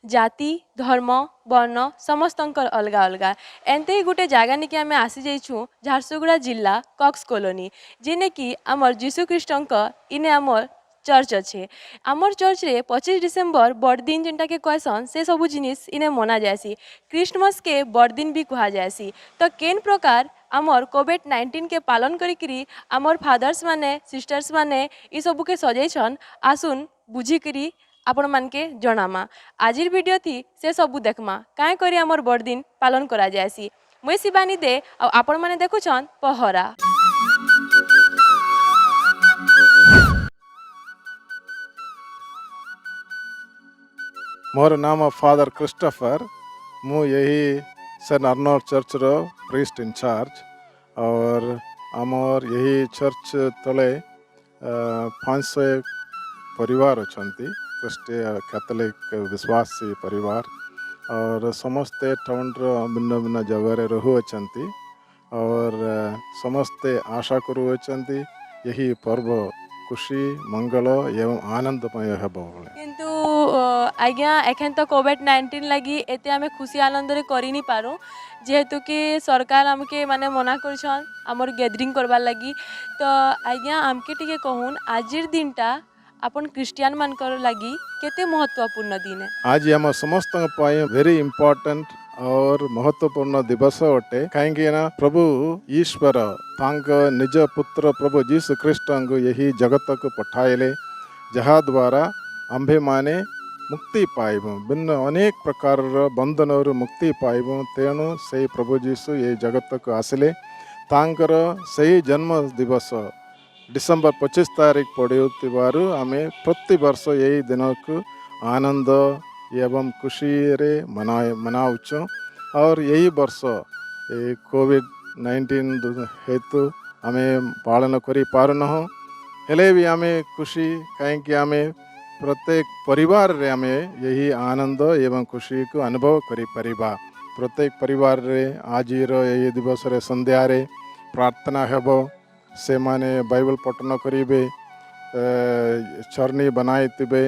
जाति धर्म वर्ण समस्तंकर अलग अलग एंते ही गोटे जगह नहीं कि आम आसी जाइछू झारसुगुड़ा जिला कक्स कॉलोनी जेने कि आमर जीशुख्रीष्ट इने आमर चर्च अच्छे आमर चर्च रे 25 डिसेम्बर बड़दिन जेनटा के कहसन से सबू जिनिस इने मना जासी क्रिसमस के बड़दिन भी कहा जासी तो केन प्रकार आमर कोविड-19 के पालन करी आमर फादर्स माने सिस्टर्स माने ई सबू के सजाइछन आसुन बुझिकरी आपण मानके जनामा आजिर वीडियो थी से सबू देखमा काए करी आमर बड़दिन पालन करा जासी मुई शिवानी दे आपण माने देखुछन पहरा। मोर नाम फादर क्रिस्टोफर मु यही सेंट अर्नोल्ड चर्च रो प्रीस्ट इंचार्ज और आमर यही चर्च तले 500 परिवार अछंती क्रिस्टियन कैथोलिक विश्वासी परिवार और समस्ते टाउन रो भिन्न भिन्न जगह रे रहु अछंती और समस्ते आशा करू अछंती यही पर्व खुशी मंगल एवं आनंदमय हेबो किंतु आज्ञा एखन तो कोविड-19 लगी एते आमे खुशी आनंद रे करी नहीं पारू जेहेतु कि सरकार आमके माने मना करछन हमर गैदरिंग करबार लगी तो आज्ञा आमके टिके कहून आजिर दिनटा अपन क्रिश्चियन मानकर लगी केते महत्वपूर्ण दिन है। आज आम समस्त वेरी इम्पोर्टेंट और महत्वपूर्ण दिवस अटे कहीं ना प्रभु ईश्वर तांग निज पुत्र प्रभु जीसु ख्रीष्ट यही जगत को पठाइले जहा द्वारा आंभे माने मुक्ति पाइबु भिन्न अनेक प्रकार बंधन मुक्ति पाइबु तेणु से प्रभु जीसु ये जगत को आसिले तांकर सही जन्म दिवस डिसेम्बर 25 तारीख पड़ुवार आम प्रति वर्ष यही दिन को आनंद एवं खुशी रे मनाउछ और यही वर्ष कोविड-19 हेतु आम पालन करि पारुन हेले भी आम खुशी कहीं आम प्रत्येक परिवार रे आम यही आनंद एवं खुशी को अनुभव करि परिबा प्रत्येक परिवार रे आज यही दिवस रे संध्या रे प्रार्थना हेबो से माने बाइबल पठन करिवे चरनी बनाइतिबे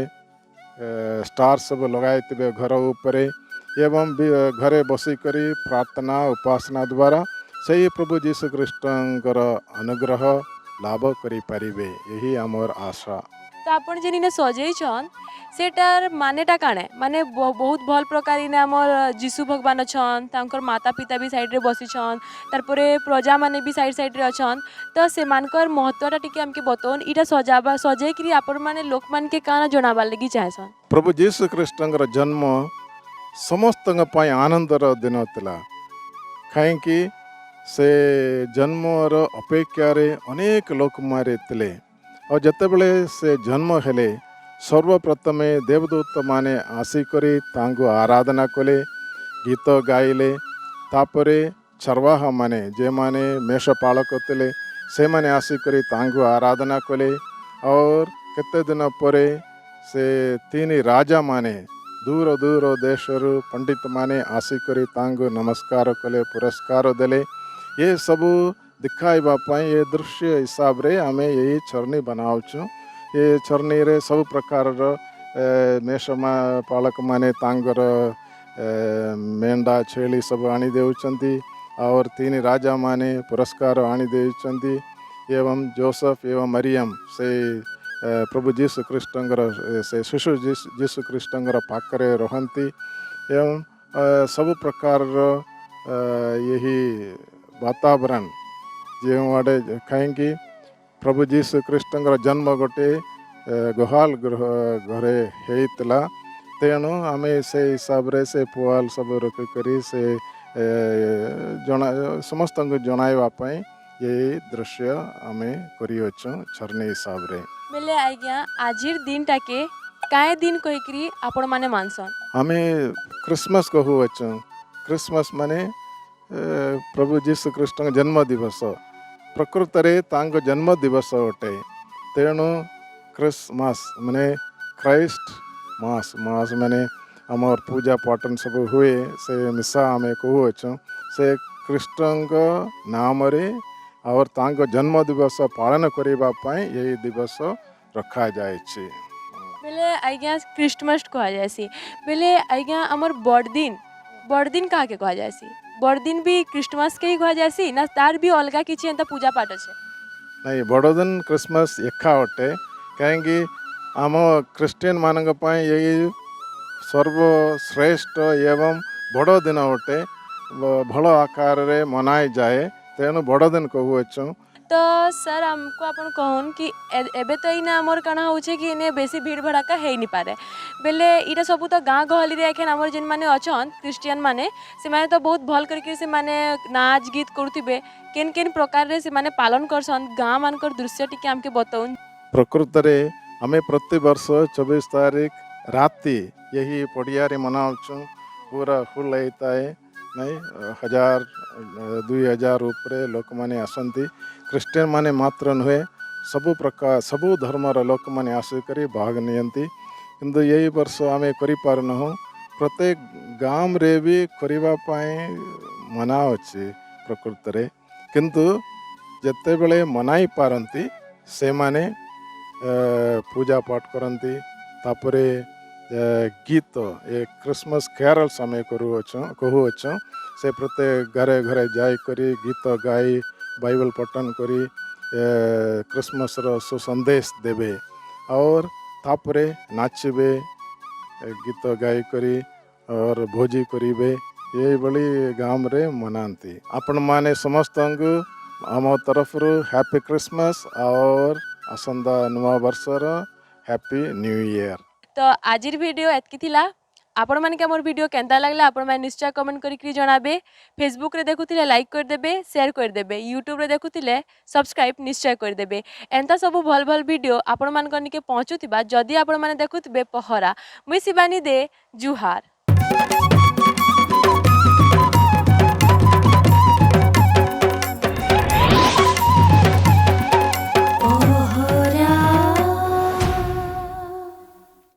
स्टार सब लगाइतिबे घर ऊपर एवं घरे बसिकरी प्रार्थना उपासना द्वारा से प्रभु जीशु ख्रीष्टर अनुग्रह लाभ करि परिबे यही आमर आशा। तो आपण जेने सजेइछन सेटार मानेटा काणे माने बहुत भल प्रकार इने हमर जीशु भगवान अछन तांकर माता पिता भी साइड रे बसिछन तारपरे प्रजा माने भी साइड साइड रे अछन तो से मानकर महत्वटा टिके हमके बतौन इटा सजाबा सजे करी आपण माने लोक मान के काना जणाबा लगी चाहेसन। प्रभु जीशु ख्रीष्टर जन्म समस्त पय आनंदर दिन थिला कहीं से जन्मर अपेक्षा रे अनेक लोक मारे थिले और जतेबेले से जन्म हेले सर्वप्रथमे देवदूत माने आसिकरी तांगु आराधना कले गीत गाइले तापरे चरवाहा माने जे माने मेषपालक थिले से माने आसिकरी तांगु आराधना कले और केते दिन परे से तीन राजा माने दूर दूर देशरु पंडित माने आसिकरी तांगु नमस्कार कले पुरस्कार देले ये सबू दिखाइबा पाई ये दृश्य हिसाब रे आमे यही चरनी बनाउछु ये चरनी रे सब प्रकार मेषमा पालक माने तांगर मेंढा छेली सब आनी देउचंती और तीन राजा माने पुरस्कार आनी देउचंती एवं जोसेफ एवं मरियम से प्रभु जीशु ख्रीष्टर से शिशु जीशु ख्रीष्टर पाखरे रहंती एवं सब प्रकार यही वातावरण जो आड़े कहीं प्रभु जीशु ख्रीष्टर जन्म गोटे गुहाल घरे होता तेणु आम से हिसाब रे से पुआल सब रखिक से जना समस्त जनाइवाई ये दृश्य आम करियछु छरनी हिसाब रे बेले आज्ञा आजिर दिन टाके काए दिन कहिकरी आपण माने मानसन आमे क्रिसमस कहूछु क्रिसमस माने प्रभु जीशु ख्रीष्टर जन्म दिवस प्रकृत रे तांग जन्म दिवस अटे तेणु क्रिसमस माने क्राइस्ट मास मास माने आमर पूजा पाठन सब हुए से मिसा आमे कहूछु से ख्रीष्टर नाम रे और तांग जन्म दिवस पालन करने यही दिवस रखा जाए। बेले आज्ञा क्रिसमस कह जासी बेले आज्ञा आमर बड़दिन क्या के कह जासी बड़दिन भी क्रिसमस के ही कह जासी ना तार भी अलग किसी एंता पूजा पाठ अच्छे ନାଇଁ ବଡ଼ଦିନ କ୍ରିସମସ୍ ଏକା ଅଟେ କାହିଁକି ଆମ ଖ୍ରୀଷ୍ଟିଆନ ମାନଙ୍କ ପାଇଁ ଏଇ ସର୍ବଶ୍ରେଷ୍ଠ ଏବଂ ବଡ଼ ଦିନ ଅଟେ ଭଲ ଆକାରରେ ମନାଯାଏ ତେଣୁ ବଡ଼ଦିନ କହୁଅଛୁ। तो सर हमको अपन कहन कि एबे तो इना आमर काना होचे कि इने बेसी भीड़ भड़ाका है नहीं पारे बेले इटा सब तो गाँ गहली रे एखन आमर जेन माने अछन क्रिश्चियन माने से माने तो बहुत भल करके से माने नाच गीत करुथिबे केन केन प्रकार रे से माने पालन करसन गाँ मानकर दृश्य टिके हमके बताउन। ପ୍ରକୃତରେ ଆମେ ପ୍ରତିବର୍ଷ 24 ତାରିଖ ରାତି ଏହି ପଡ଼ିଆରେ ମନାଉଛୁ ପୁରା ଫୁଲ୍ ହେଇଥାଏ ନାଇଁ 1000-2000 ଉପରେ ଲୋକମାନେ ଆସନ୍ତି ଖ୍ରୀଷ୍ଟିଆନ ମାନେ ମାତ୍ର ନୁହେଁ ସବୁ ଧର୍ମର ଲୋକମାନେ ଆସିକରି ଭାଗ ନିଅନ୍ତି କିନ୍ତୁ ଏହି ବର୍ଷ ଆମେ କରିପାରୁନାହୁଁ ପ୍ରତ୍ୟେକ ଗାଁରେ ବି କରିବା ପାଇଁ ମନା ଅଛି ପ୍ରକୃତରେ କିନ୍ତୁ ଯେତେବେଳେ ମନାଇ ପାରନ୍ତି ସେମାନେ पूजा पाठ करती तापरे गीत ए क्रिसमस कैरल समय कहूअछ से प्रत्येक घरे घरे जाई करी गीत गाई बाइबल पठन करी क्रिसमस रो सुसंदेश देवे और तापरे नाचबे गीत गाई करी और भोजी करिवे ये बड़ी गाँव रे मनाती आपण माने समस्त आम तरफ हैप्पी क्रिसमस और आसंदा नुआ वर्षर हैप्पी न्यू ईयर। तो आज वीडियो एतकी थिला आपण माने के मोर वीडियो केंता लागला आपण माने निश्चय कमेंट करी जणाबे फेसबुक रे देखुतिले लाइक कर देबे शेयर कर देबे यूट्यूब रे देखुतिले सब्सक्राइब निश्चय कर देबे एंता सब भल भल वीडियो आपण मान कनिके पहुंचुतिबा जदी आपण माने देखुतिबे पहरा मुई शिवानी दे जुहार।